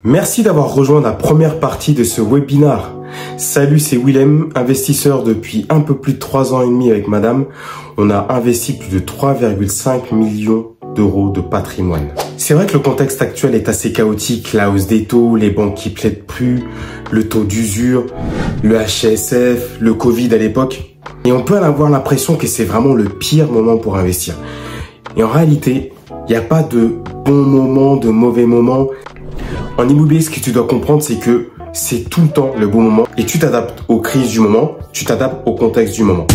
Merci d'avoir rejoint la première partie de ce webinaire. Salut, c'est Willem, investisseur depuis un peu plus de 3 ans et demi avec madame. On a investi plus de 3,5 millions d'euros de patrimoine. C'est vrai que le contexte actuel est assez chaotique, la hausse des taux, les banques qui plaident plus, le taux d'usure, le HSF, le Covid à l'époque. Et on peut avoir l'impression que c'est vraiment le pire moment pour investir. Et en réalité, il n'y a pas de bon moment, de mauvais moment. En immobilier, ce que tu dois comprendre, c'est que c'est tout le temps le bon moment et tu t'adaptes aux crises du moment, tu t'adaptes au contexte du moment.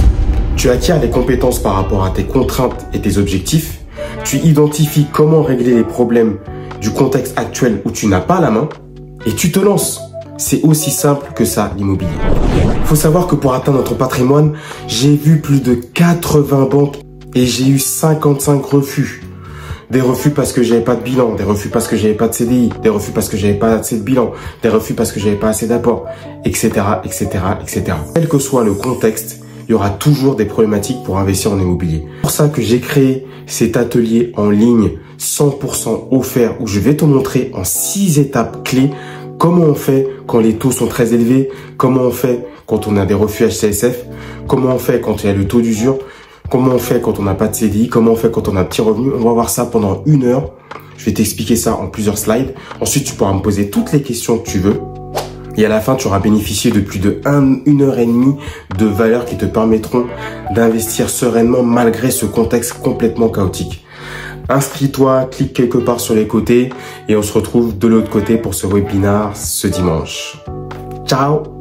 Tu acquiers les compétences par rapport à tes contraintes et tes objectifs. Tu identifies comment régler les problèmes du contexte actuel où tu n'as pas la main et tu te lances. C'est aussi simple que ça, l'immobilier. Il faut savoir que pour atteindre notre patrimoine, j'ai vu plus de 80 banques et j'ai eu 55 refus. Des refus parce que j'avais pas de bilan, des refus parce que j'avais pas de CDI, des refus parce que j'avais pas assez de bilan, des refus parce que j'avais pas assez d'apport, etc., etc., etc. Quel que soit le contexte, il y aura toujours des problématiques pour investir en immobilier. C'est pour ça que j'ai créé cet atelier en ligne 100% offert où je vais te montrer en 6 étapes clés comment on fait quand les taux sont très élevés, comment on fait quand on a des refus HCSF, comment on fait quand il y a le taux d'usure, comment on fait quand on n'a pas de CDI, comment on fait quand on a un petit revenu. On va voir ça pendant 1 heure. Je vais t'expliquer ça en plusieurs slides. Ensuite, tu pourras me poser toutes les questions que tu veux. Et à la fin, tu auras bénéficié de plus de 1 heure et demie de valeurs qui te permettront d'investir sereinement malgré ce contexte complètement chaotique. Inscris-toi, clique quelque part sur les côtés et on se retrouve de l'autre côté pour ce webinaire ce dimanche. Ciao!